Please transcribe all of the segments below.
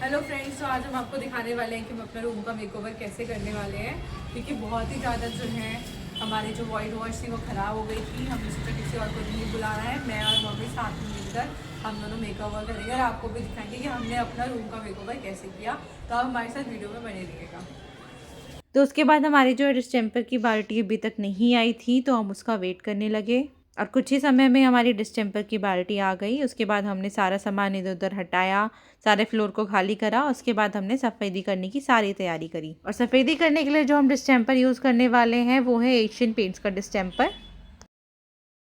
Hello friends, तो आज हम आपको दिखाने वाले हैं कि हम अपना रूम का मेकओवर कैसे करने वाले हैं, क्योंकि बहुत ही ज़्यादा जो है हमारी जो वाइट वॉश थी वो ख़राब हो गई थी। हमने सोचा किसी और को नहीं बुलाना है, मैं और मम्मी साथ में मिलकर हम दोनों मेकओवर करेंगे और आपको भी दिखाएंगे कि हमने अपना रूम का मेकओवर कैसे किया। तो आप हमारे साथ वीडियो में बने रहिएगा। तो उसके बाद हमारी जो डिस्टेंपर की बाल्टी अभी तक नहीं आई थी, तो हम उसका वेट करने लगे और कुछ ही समय में हमारी डिस्टेंपर की बाल्टी आ गई। उसके बाद हमने सारा सामान इधर उधर हटाया, सारे फ्लोर को खाली करा। उसके बाद हमने सफ़ेदी करने की सारी तैयारी करी। और सफ़ेदी करने के लिए जो हम डिस्टेंपर यूज़ करने वाले हैं वो है एशियन पेंट्स का डिस्टेंपर।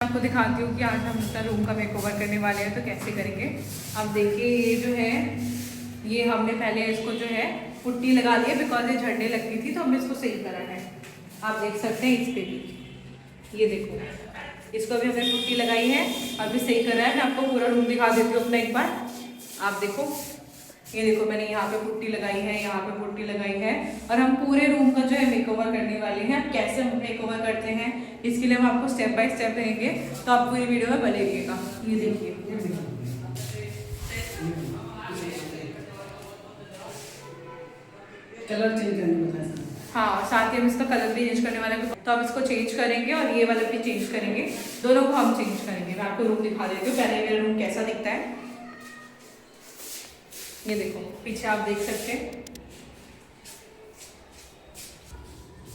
आपको दिखाती हूँ कि आज हम अपना रूम का मेकओवर करने वाले हैं, तो कैसे करेंगे। अब देखिए, ये जो है ये हमने पहले इसको जो है पुट्टी लगा ली है, बिकॉज ये झड़ने लगती थी, तो हमने इसको सही करा है। आप देख सकते हैं इस पे भी, ये देखो, इसको भी हमने पुट्टी लगाई है और भी सही करा है। मैं आपको पूरा रूम दिखा देती हूँ अपना एक बार। आप देखो, ये देखो, मैंने यहाँ पे पुट्टी लगाई है, यहाँ पे पुट्टी लगाई है और हम पूरे रूम का जो है मेकओवर करने वाले हैं। अब कैसे हम मेकओवर करते हैं इसके लिए हम आपको स्टेप बाय स्टेप देंगे, तो आप पूरी वीडियो में बने रहिएगा। ये देखिए, कलर चेंज करने वाला है। हाँ, साथ ही हम इसका कलर भी चेंज करने वाले हैं, तो हम इसको चेंज करेंगे और ये वाला भी चेंज करेंगे। दोनों को हम चेंज करेंगे। मैं आपको रूम दिखा देती हूँ पहले मेरा रूम कैसा दिखता है। ये देखो, पीछे आप देख सकते हैं।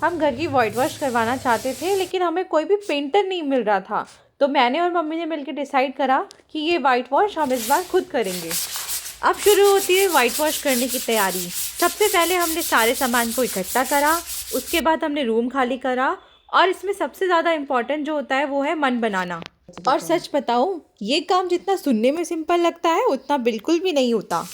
हम घर की वाइट वॉश करवाना चाहते थे, लेकिन हमें कोई भी पेंटर नहीं मिल रहा था। तो मैंने और मम्मी ने मिलकर डिसाइड करा कि ये वाइट वॉश हम इस बार खुद करेंगे। अब शुरू होती है वाइट वॉश करने की तैयारी। सबसे पहले हमने सारे सामान को इकट्ठा करा, उसके बाद हमने रूम खाली करा और इसमें सबसे ज़्यादा इम्पॉर्टेंट जो होता है वो है मन बनाना। और सच बताऊँ, ये काम जितना सुनने में सिंपल लगता है उतना बिल्कुल भी नहीं होता।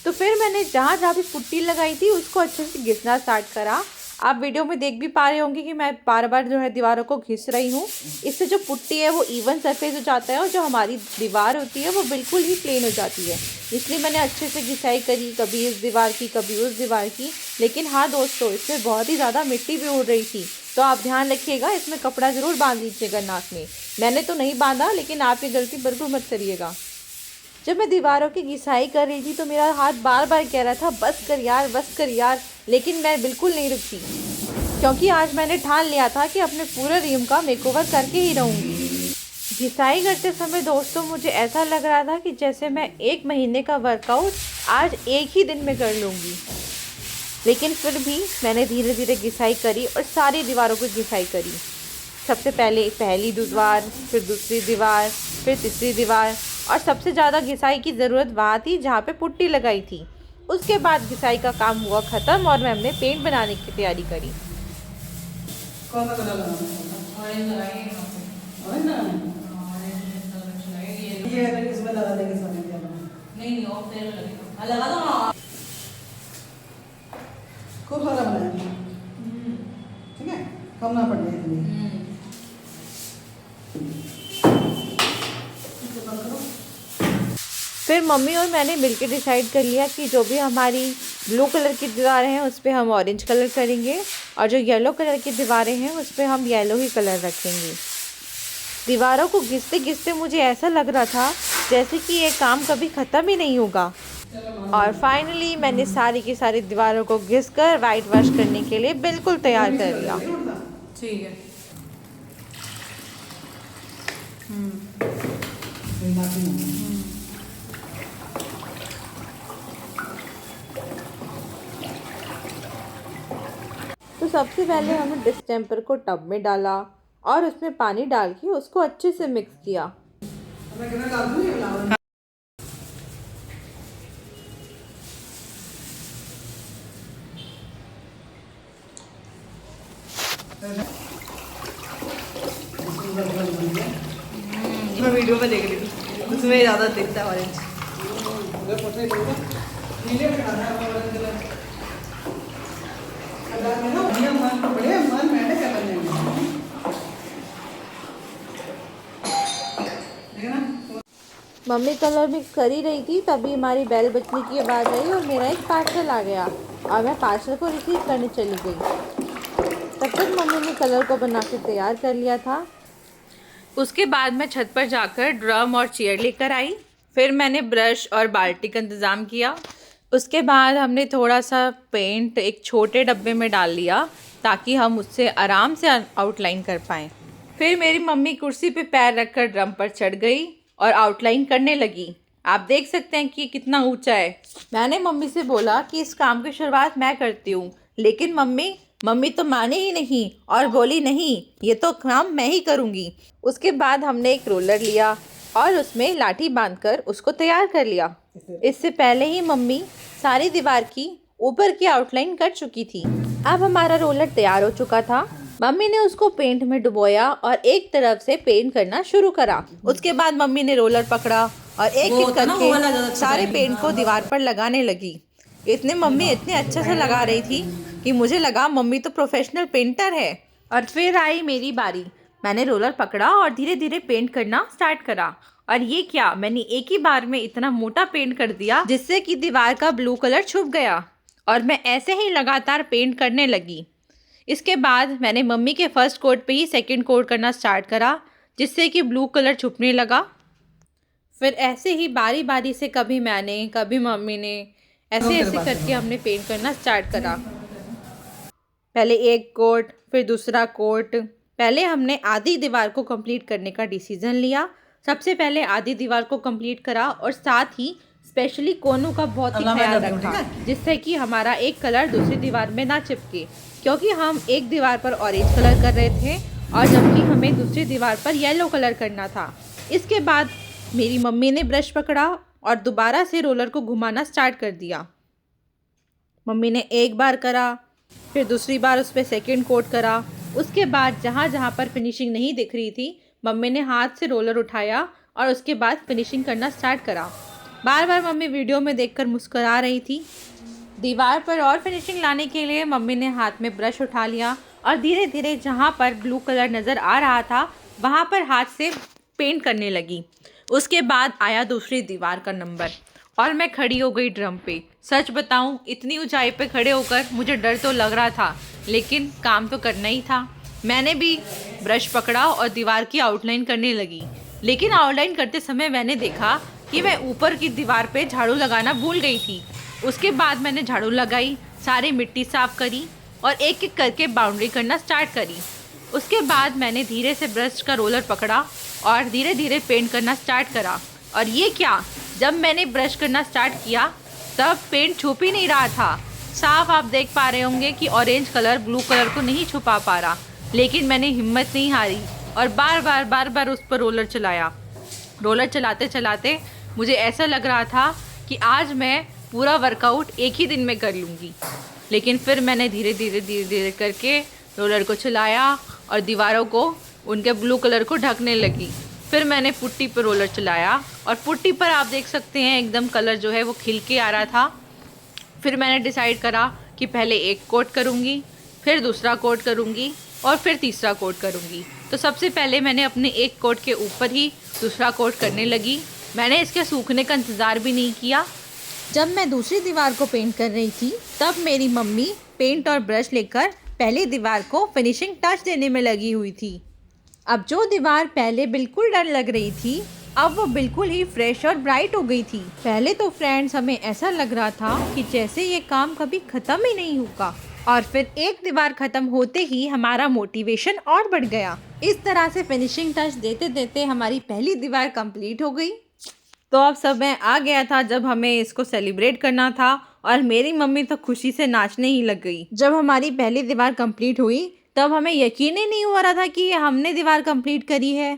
तो फिर मैंने जहाँ जहाँ भी पुट्टी लगाई थी उसको अच्छे से घिसना स्टार्ट करा। आप वीडियो में देख भी पा रहे होंगे कि मैं बार बार जो है दीवारों को घिस रही हूँ। इससे जो पुट्टी है वो इवन सरफेस हो जाता है और जो हमारी दीवार होती है वो बिल्कुल ही प्लेन हो जाती है। इसलिए मैंने अच्छे से घिसाई करी, कभी इस दीवार की कभी उस दीवार की। लेकिन हाँ दोस्तों, इसमें बहुत ही ज़्यादा मिट्टी भी उड़ रही थी, तो आप ध्यान रखिएगा, इसमें कपड़ा ज़रूर बांध लीजिएगा नाक में। मैंने तो नहीं बांधा, लेकिन आप ये गलती बिल्कुल मत करिएगा। जब मैं दीवारों की घिसाई कर रही थी तो मेरा हाथ बार बार कह रहा था बस कर यार, बस कर यार, लेकिन मैं बिल्कुल नहीं रुकती, क्योंकि आज मैंने ठान लिया था कि अपने पूरे रूम का मेकओवर करके ही रहूँगी। घिसाई करते समय दोस्तों मुझे ऐसा लग रहा था कि जैसे मैं 1 महीने का वर्कआउट आज एक ही दिन में कर लूँगी। लेकिन फिर भी मैंने धीरे धीरे घिसाई करी और सारी दीवारों को घिसाई करी। सबसे पहले पहली दीवार, फिर दूसरी दीवार, फिर तीसरी दीवार, और सबसे ज़्यादा घिसाई की ज़रूरत वहाँ थी जहाँ पे पुट्टी लगाई थी। उसके बाद घिसाई का काम हुआ ख़त्म और हमने पेंट बनाने की तैयारी करी। कौन सा कलर लगाना है? ऑरेंज लगाएंगे यहाँ पे। ऑरेंज ना, ऑरेंज कलर लगाएंगे। ये अगर इसमें लगा देंगे सामने क्या बनाना? नहीं, ऑफ तेल लगेगा। लगा दो ना। खूब सारा बनाएंगे, ठीक है, कम ना पड़ जाए इतनी। इसे बंद करो। फिर मम्मी और मैंने मिलकर डिसाइड कर लिया कि जो भी हमारी ब्लू कलर की दीवारें हैं उस पर हम ऑरेंज कलर करेंगे और जो येलो कलर की दीवारें हैं उस पर हम येलो ही कलर रखेंगे। दीवारों को घिसते घिसते मुझे ऐसा लग रहा था जैसे कि ये काम कभी ख़त्म ही नहीं होगा। और फाइनली मैंने सारी की सारी दीवारों को घिसकर वाइट वॉश करने के लिए बिल्कुल तैयार कर लिया। ठीक है। कोई बात नहीं। तो सबसे पहले हमने डिस्टेंपर को टब में डाला और उसमें पानी डाल के उसको अच्छे से मिक्स किया। मैं कितना डाल दूँ ये फ्लावर? मैं वीडियो में देख रही हूँ, उसमें ज़्यादा दिखता है ऑरेंज। नीले में डालना है ऑरेंज कलर। अगर मैं ना बढ़िया मन बढ़िया मन मैंने क्या करने में, देखना। मम्मी कलर मिक्स कर ही रही थी, तभी हमारी बेल बजने की आवाज़ आई और मेरा एक पार्सल आ गया और मैं पार्सल को रिसीव करने चली गई। तब तक मम्मी ने कलर को बना के तैयार कर लिया था। उसके बाद मैं छत पर जाकर ड्रम और चेयर लेकर आई। फिर मैंने ब्रश और बाल्टी का इंतज़ाम किया। उसके बाद हमने थोड़ा सा पेंट एक छोटे डब्बे में डाल लिया ताकि हम उससे आराम से आउटलाइन कर पाएँ। फिर मेरी मम्मी कुर्सी पे पैर रखकर ड्रम पर चढ़ गई और आउटलाइन करने लगी। आप देख सकते हैं कि कितना ऊंचा है। मैंने मम्मी से बोला कि इस काम की शुरुआत मैं करती हूँ, लेकिन मम्मी तो माने ही नहीं और बोली नहीं, ये तो काम मैं ही करूँगी। उसके बाद हमने एक रोलर लिया और उसमें लाठी बांधकर उसको तैयार कर लिया। इससे पहले ही मम्मी सारी दीवार की ऊपर की आउटलाइन कर चुकी थी। अब हमारा रोलर तैयार हो चुका था। मम्मी ने उसको पेंट में डुबोया और एक तरफ से पेंट करना शुरू करा। उसके बाद मम्मी ने रोलर पकड़ा और एक एक करके सारे पेंट को दीवार पर लगाने लगी। मम्मी इतने अच्छे से लगा रही थी कि मुझे लगा मम्मी तो प्रोफेशनल पेंटर है। और फिर आई मेरी बारी। मैंने रोलर पकड़ा और धीरे धीरे पेंट करना स्टार्ट करा। और ये क्या, मैंने एक ही बार में इतना मोटा पेंट कर दिया जिससे कि दीवार का ब्लू कलर छुप गया। और मैं ऐसे ही लगातार पेंट करने लगी। इसके बाद मैंने मम्मी के फर्स्ट कोट पे ही सेकंड कोट करना स्टार्ट करा, जिससे कि ब्लू कलर छुपने लगा। फिर ऐसे ही बारी बारी से कभी मैंने कभी मम्मी ने ऐसे करके हमने पेंट करना स्टार्ट करा। पहले एक कोट, फिर दूसरा कोट। पहले हमने आधी दीवार को कंप्लीट करने का डिसीजन लिया। सबसे पहले आधी दीवार को कंप्लीट करा और साथ ही स्पेशली कोनों का बहुत ही ख्याल रखा, जिससे कि हमारा एक कलर दूसरी दीवार में ना चिपके, क्योंकि हम एक दीवार पर ऑरेंज कलर कर रहे थे और जबकि हमें दूसरी दीवार पर येलो कलर करना था। इसके बाद मेरी मम्मी ने ब्रश पकड़ा और दोबारा से रोलर को घुमाना स्टार्ट कर दिया। मम्मी ने एक बार करा, फिर दूसरी बार उस पर सेकेंड कोट करा। उसके बाद जहाँ जहाँ पर फिनिशिंग नहीं दिख रही थी, मम्मी ने हाथ से रोलर उठाया और उसके बाद फिनिशिंग करना स्टार्ट करा। बार बार मम्मी वीडियो में देखकर मुस्कुरा रही थी। दीवार पर और फिनिशिंग लाने के लिए मम्मी ने हाथ में ब्रश उठा लिया और धीरे धीरे जहाँ पर ब्लू कलर नज़र आ रहा था वहाँ पर हाथ से पेंट करने लगी। उसके बाद आया दूसरी दीवार का नंबर और मैं खड़ी हो गई ड्रम पे। सच बताऊं, इतनी ऊंचाई पे खड़े होकर मुझे डर तो लग रहा था, लेकिन काम तो करना ही था। मैंने भी ब्रश पकड़ा और दीवार की आउटलाइन करने लगी, लेकिन आउटलाइन करते समय मैंने देखा कि मैं ऊपर की दीवार पे झाड़ू लगाना भूल गई थी। उसके बाद मैंने झाड़ू लगाई, सारी मिट्टी साफ करी और एक एक करके बाउंड्री करना स्टार्ट करी। उसके बाद मैंने धीरे से ब्रश का रोलर पकड़ा और धीरे धीरे पेंट करना स्टार्ट करा। और ये क्या, जब मैंने ब्रश करना स्टार्ट किया तब पेंट छुप ही नहीं रहा था। साफ आप देख पा रहे होंगे कि ऑरेंज कलर ब्लू कलर को नहीं छुपा पा रहा, लेकिन मैंने हिम्मत नहीं हारी और बार बार उस पर रोलर चलाया। रोलर चलाते चलाते मुझे ऐसा लग रहा था कि आज मैं पूरा वर्कआउट एक ही दिन में कर लूँगी। लेकिन फिर मैंने धीरे धीरे करके रोलर को चलाया और दीवारों को उनके ब्लू कलर को ढकने लगी। फिर मैंने पुट्टी पर रोलर चलाया और पुट्टी पर आप देख सकते हैं एकदम कलर जो है वो खिल के आ रहा था। फिर मैंने डिसाइड करा कि पहले एक कोट करूँगी, फिर दूसरा कोट करूँगी और फिर तीसरा कोट करूँगी। तो सबसे पहले मैंने अपने एक कोट के ऊपर ही दूसरा कोट करने लगी। मैंने इसके सूखने का इंतज़ार भी नहीं किया। जब मैं दूसरी दीवार को पेंट कर रही थी तब मेरी मम्मी पेंट और ब्रश लेकर पहली दीवार को फिनिशिंग टच देने में लगी हुई थी। अब जो दीवार पहले बिल्कुल डर लग रही थी, अब वो बिल्कुल ही फ्रेश और ब्राइट हो गई थी। पहले तो फ्रेंड्स हमें ऐसा लग रहा था कि जैसे ये काम कभी ख़त्म ही नहीं होगा, और फिर एक दीवार ख़त्म होते ही हमारा मोटिवेशन और बढ़ गया। इस तरह से फिनिशिंग टच देते देते हमारी पहली दीवार कंप्लीट हो गई। तो अब समय आ गया था जब हमें इसको सेलिब्रेट करना था और मेरी मम्मी तो खुशी से नाचने ही लग गई। जब हमारी पहली दीवार कंप्लीट हुई तब हमें यकीन ही नहीं हो रहा था कि हमने दीवार कंप्लीट करी है।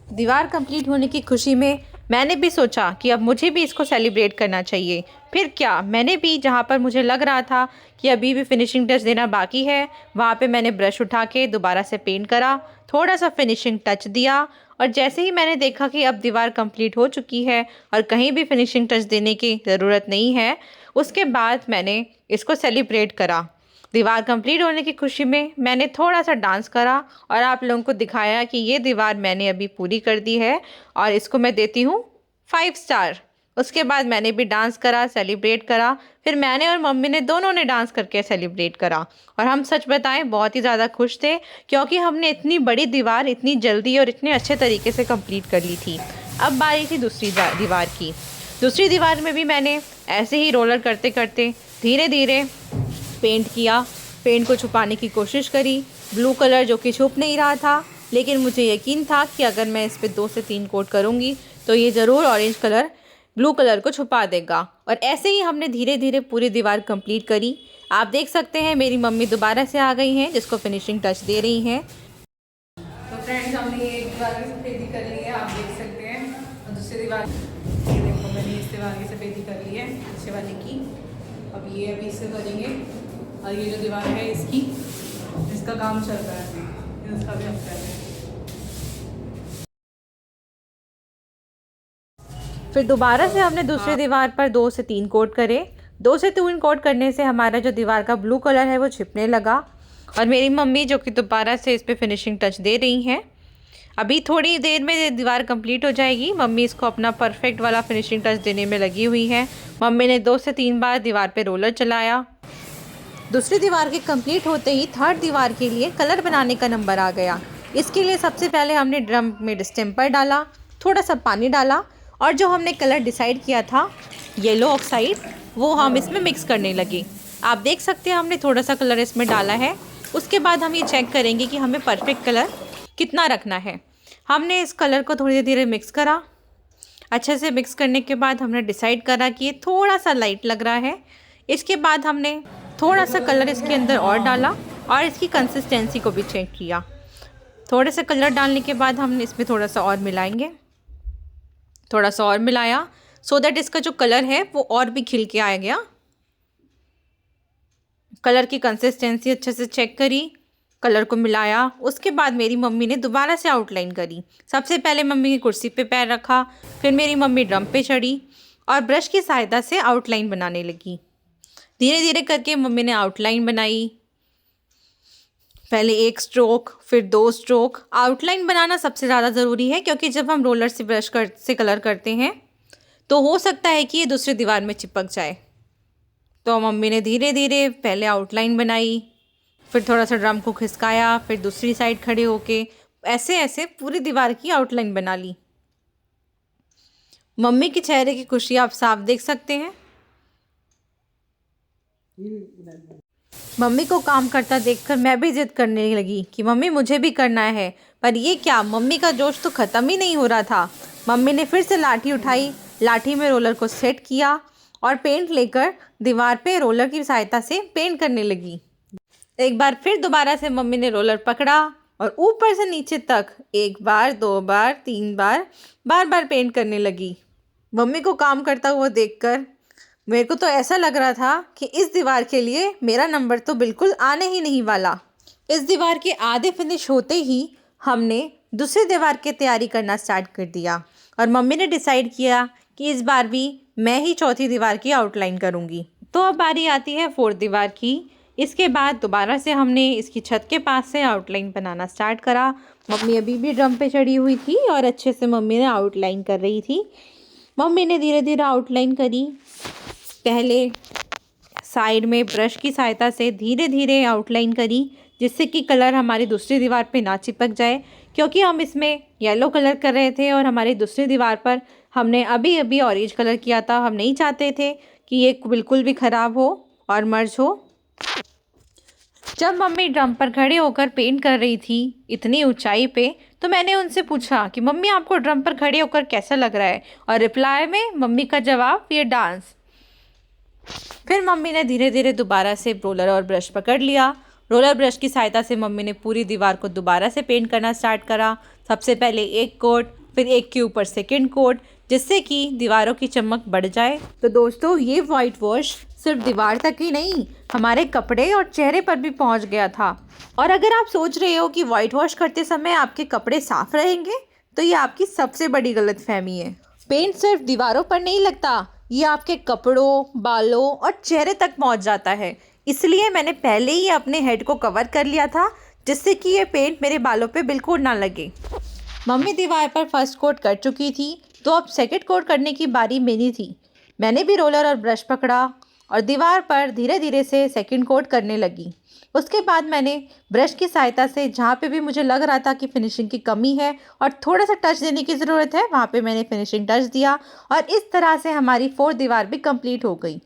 दीवार कंप्लीट होने की खुशी में मैंने भी सोचा कि अब मुझे भी इसको सेलिब्रेट करना चाहिए। फिर क्या, मैंने भी जहाँ पर मुझे लग रहा था कि अभी भी फिनिशिंग टच देना बाकी है, वहाँ पे मैंने ब्रश उठा के दोबारा से पेंट करा, थोड़ा सा फिनिशिंग टच दिया। और जैसे ही मैंने देखा कि अब दीवार कंप्लीट हो चुकी है और कहीं भी फिनिशिंग टच देने की ज़रूरत नहीं है, उसके बाद मैंने इसको सेलिब्रेट करा। दीवार कंप्लीट होने की खुशी में मैंने थोड़ा सा डांस करा और आप लोगों को दिखाया कि ये दीवार मैंने अभी पूरी कर दी है और इसको मैं देती हूँ 5 स्टार। उसके बाद मैंने भी डांस करा, सेलिब्रेट करा। फिर मैंने और मम्मी ने दोनों ने डांस करके सेलिब्रेट करा और हम सच बताएं बहुत ही ज़्यादा खुश थे, क्योंकि हमने इतनी बड़ी दीवार इतनी जल्दी और इतने अच्छे तरीके से कंप्लीट कर ली थी। अब बारी थी दूसरी दीवार की। दूसरी दीवार में भी मैंने ऐसे ही रोलर करते करते धीरे धीरे पेंट किया, पेंट को छुपाने की कोशिश करी। ब्लू कलर जो कि छुप नहीं रहा था, लेकिन मुझे यकीन था कि अगर मैं इस पे 2 से 3 कोट करूँगी तो ये ज़रूर ऑरेंज कलर ब्लू कलर को छुपा देगा। और ऐसे ही हमने धीरे धीरे पूरी दीवार कंप्लीट करी। आप देख सकते हैं मेरी मम्मी दोबारा से आ गई हैं, जिसको फिनिशिंग टच दे रही हैं। तो फ्रेंड्स, हमने एक दीवार की सफेदी कर ली है, आप देख सकते हैं। और दूसरी दीवार, ये देखो मैंने इस दीवार की सफेदी कर ली है, पीछे वाले की। अब ये अभी इससे करेंगे। और ये जो दीवार है इसका काम चल रहा है, इसका भी हम कर रहे हैं। फिर दोबारा से हमने दूसरी दीवार पर 2 से 3 कोट करे। 2 से 3 कोट करने से हमारा जो दीवार का ब्लू कलर है वो छिपने लगा। और मेरी मम्मी जो कि दोबारा से इस पे फिनिशिंग टच दे रही हैं। अभी थोड़ी देर में दीवार कंप्लीट हो जाएगी। मम्मी इसको अपना परफेक्ट वाला फिनिशिंग टच देने में लगी हुई है। मम्मी ने 2 से 3 बार दीवार पे रोलर चलाया। दूसरी दीवार के कंप्लीट होते ही थर्ड दीवार के लिए कलर बनाने का नंबर आ गया। इसके लिए सबसे पहले हमने ड्रम में डिस्टेम्पर डाला, थोड़ा सा पानी डाला और जो हमने कलर डिसाइड किया था येलो ऑक्साइड, वो हम इसमें मिक्स करने लगे। आप देख सकते हैं हमने थोड़ा सा कलर इसमें डाला है। उसके बाद हम ये चेक करेंगे कि हमें परफेक्ट कलर कितना रखना है। हमने इस कलर को थोड़ी धीरे मिक्स करा। अच्छे से मिक्स करने के बाद हमने डिसाइड करा कि ये थोड़ा सा लाइट लग रहा है। इसके बाद हमने थोड़ा सा कलर इसके अंदर और डाला और इसकी कंसिस्टेंसी को भी चेक किया। थोड़े से कलर डालने के बाद हमने इसमें थोड़ा सा और मिलाएंगे। थोड़ा सा और मिलाया सो दैट इसका जो कलर है वो और भी खिल के आ गया। कलर की कंसिस्टेंसी अच्छे से चेक करी, कलर को मिलाया। उसके बाद मेरी मम्मी ने दोबारा से आउटलाइन करी। सबसे पहले मम्मी की कुर्सी पे पैर रखा, फिर मेरी मम्मी ड्रम पे चढ़ी और ब्रश की सहायता से आउटलाइन बनाने लगी। धीरे धीरे करके मम्मी ने आउटलाइन बनाई। पहले 1 स्ट्रोक, फिर 2 स्ट्रोक। आउटलाइन बनाना सबसे ज़्यादा ज़रूरी है, क्योंकि जब हम रोलर से से कलर करते हैं तो हो सकता है कि ये दूसरी दीवार में चिपक जाए। तो मम्मी ने धीरे धीरे पहले आउटलाइन बनाई, फिर थोड़ा सा ड्रम को खिसकाया, फिर दूसरी साइड खड़े होके ऐसे ऐसे पूरी दीवार की आउटलाइन बना ली। मम्मी के चेहरे की खुशी आप साफ देख सकते हैं। मम्मी को काम करता देखकर मैं भी जिद करने लगी कि मम्मी मुझे भी करना है। पर ये क्या, मम्मी का जोश तो ख़त्म ही नहीं हो रहा था। मम्मी ने फिर से लाठी उठाई, लाठी में रोलर को सेट किया और पेंट लेकर दीवार पे रोलर की सहायता से पेंट करने लगी। एक बार फिर दोबारा से मम्मी ने रोलर पकड़ा और ऊपर से नीचे तक 1 बार, 2 बार, 3 बार, बार बार पेंट करने लगी। मम्मी को काम करता हुआ देखकर मेरे को तो ऐसा लग रहा था कि इस दीवार के लिए मेरा नंबर तो बिल्कुल आने ही नहीं वाला। इस दीवार के आधे फिनिश होते ही हमने दूसरी दीवार की तैयारी करना स्टार्ट कर दिया और मम्मी ने डिसाइड किया कि इस बार भी मैं ही चौथी दीवार की आउटलाइन करूँगी। तो अब बारी आती है 4th दीवार की। इसके बाद दोबारा से हमने इसकी छत के पास से आउटलाइन बनाना स्टार्ट करा। मम्मी अभी भी ड्रम पे चढ़ी हुई थी और अच्छे से मम्मी ने आउटलाइन कर रही थी। मम्मी ने धीरे धीरे आउटलाइन करी। पहले साइड में ब्रश की सहायता से धीरे धीरे आउटलाइन करी, जिससे कि कलर हमारी दूसरी दीवार पे ना चिपक जाए, क्योंकि हम इसमें येलो कलर कर रहे थे और हमारी दूसरी दीवार पर हमने अभी अभी ऑरेंज कलर किया था। हम नहीं चाहते थे कि ये बिल्कुल भी ख़राब हो और मर्ज हो। जब मम्मी ड्रम पर खड़े होकर पेंट कर रही थी इतनी ऊंचाई पे, तो मैंने उनसे पूछा कि मम्मी आपको ड्रम पर खड़े होकर कैसा लग रहा है, और रिप्लाई में मम्मी का जवाब, ये डांस। फिर मम्मी ने धीरे धीरे दोबारा से रोलर और ब्रश पकड़ लिया। रोलर ब्रश की सहायता से मम्मी ने पूरी दीवार को दोबारा से पेंट करना स्टार्ट करा। सबसे पहले 1 कोट, फिर 1 के ऊपर 2nd कोट, जिससे कि दीवारों की चमक बढ़ जाए। तो दोस्तों, ये वाइट वॉश सिर्फ दीवार तक ही नहीं, हमारे कपड़े और चेहरे पर भी पहुंच गया था। और अगर आप सोच रहे हो कि वाइट वॉश करते समय आपके कपड़े साफ रहेंगे, तो ये आपकी सबसे बड़ी गलतफहमी है। पेंट सिर्फ दीवारों पर नहीं लगता, ये आपके कपड़ों, बालों और चेहरे तक पहुंच जाता है। इसलिए मैंने पहले ही अपने हेड को कवर कर लिया था, जिससे कि ये पेंट मेरे बालों पे बिल्कुल ना लगे। मम्मी दीवार पर 1st कोट कर चुकी थी, तो अब 2nd कोट करने की बारी मेरी थी। मैंने भी रोलर और ब्रश पकड़ा और दीवार पर धीरे धीरे से सेकंड कोट करने लगी। उसके बाद मैंने ब्रश की सहायता से जहाँ पे भी मुझे लग रहा था कि फिनिशिंग की कमी है और थोड़ा सा टच देने की ज़रूरत है, वहाँ पे मैंने फिनिशिंग टच दिया और इस तरह से हमारी 4th दीवार भी कंप्लीट हो गई।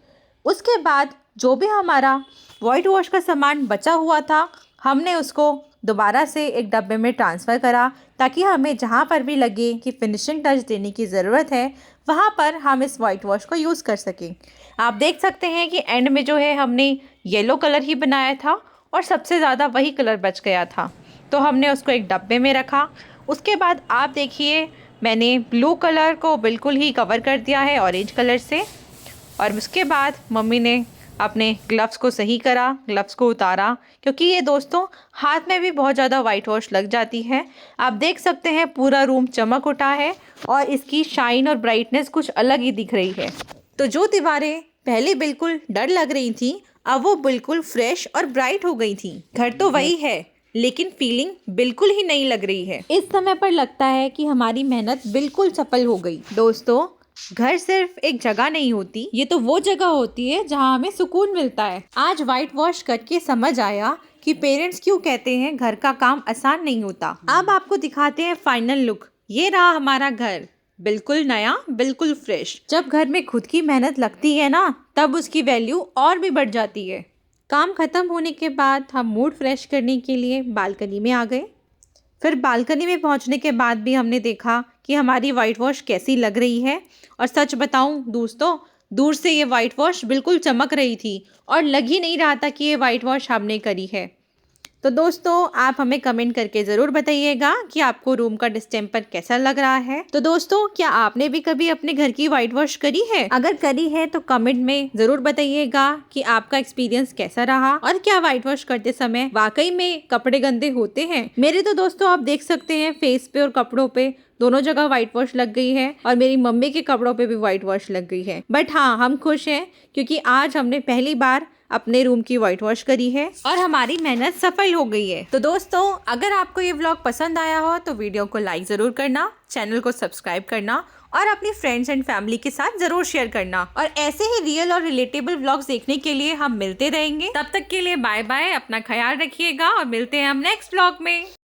उसके बाद जो भी हमारा वाइट वॉश का सामान बचा हुआ था, हमने उसको दोबारा से एक डब्बे में ट्रांसफ़र करा ताकि हमें जहाँ पर भी लगे कि फिनिशिंग टच देने की ज़रूरत है, वहाँ पर हम इस वाइट वॉश को यूज़ कर सकें। आप देख सकते हैं कि एंड में जो है हमने येलो कलर ही बनाया था और सबसे ज़्यादा वही कलर बच गया था, तो हमने उसको एक डब्बे में रखा। उसके बाद आप देखिए मैंने ब्लू कलर को बिल्कुल ही कवर कर दिया है ऑरेंज कलर से, और उसके बाद मम्मी ने अपने ग्लव्स को सही करा, ग्लव्स को उतारा, क्योंकि ये दोस्तों हाथ में भी बहुत ज़्यादा वाइट वॉश लग जाती है। आप देख सकते हैं पूरा रूम चमक उठा है और इसकी शाइन और ब्राइटनेस कुछ अलग ही दिख रही है। तो जो दीवारें पहले बिल्कुल डर लग रही थी, अब वो बिल्कुल फ्रेश और ब्राइट हो गई थी। घर तो वही है लेकिन फीलिंग बिल्कुल ही नहीं लग रही है। इस समय पर लगता है कि हमारी मेहनत बिल्कुल सफल हो गई। दोस्तों, घर सिर्फ एक जगह नहीं होती, ये तो वो जगह होती है जहाँ हमें सुकून मिलता है। आज वाइट वॉश करके समझ आया कि पेरेंट्स क्यों कहते हैं घर का काम आसान नहीं होता। अब आपको दिखाते हैं फाइनल लुक। ये रहा हमारा घर, बिल्कुल नया, बिल्कुल फ्रेश। जब घर में खुद की मेहनत लगती है ना, तब उसकी वैल्यू और भी बढ़ जाती है। काम खत्म होने के बाद हम मूड फ्रेश करने के लिए बालकनी में आ गए। फिर बालकनी में पहुंचने के बाद भी हमने देखा कि हमारी वाइट वॉश कैसी लग रही है, और सच बताऊं दोस्तों, दूर से ये वाइट वॉश बिल्कुल चमक रही थी और लग ही नहीं रहा था कि ये वाइट वॉश हमने करी है। तो दोस्तों, आप हमें कमेंट करके ज़रूर बताइएगा कि आपको रूम का डिस्टेम्पर कैसा लग रहा है। तो दोस्तों, क्या आपने भी कभी अपने घर की वाइट वॉश करी है? अगर करी है तो कमेंट में ज़रूर बताइएगा कि आपका एक्सपीरियंस कैसा रहा और क्या वाइट वॉश करते समय वाकई में कपड़े गंदे होते हैं। मेरे तो दोस्तों आप देख सकते हैं फेस पे और कपड़ों पे दोनों जगह वाइट वॉश लग गई है और मेरी मम्मी के कपड़ों पे भी वाइट वॉश लग गई है। बट हाँ, हम खुश हैं क्योंकि आज हमने पहली बार अपने रूम की वाइट वॉश करी है और हमारी मेहनत सफल हो गई है। तो दोस्तों, अगर आपको ये व्लॉग पसंद आया हो तो वीडियो को लाइक ज़रूर करना, चैनल को सब्सक्राइब करना और अपनी फ्रेंड्स एंड फैमिली के साथ ज़रूर शेयर करना। और ऐसे ही रियल और रिलेटेबल व्लॉग्स देखने के लिए हम मिलते रहेंगे। तब तक के लिए बाय बाय, अपना ख्याल रखिएगा और मिलते हैं हम नेक्स्ट व्लॉग में।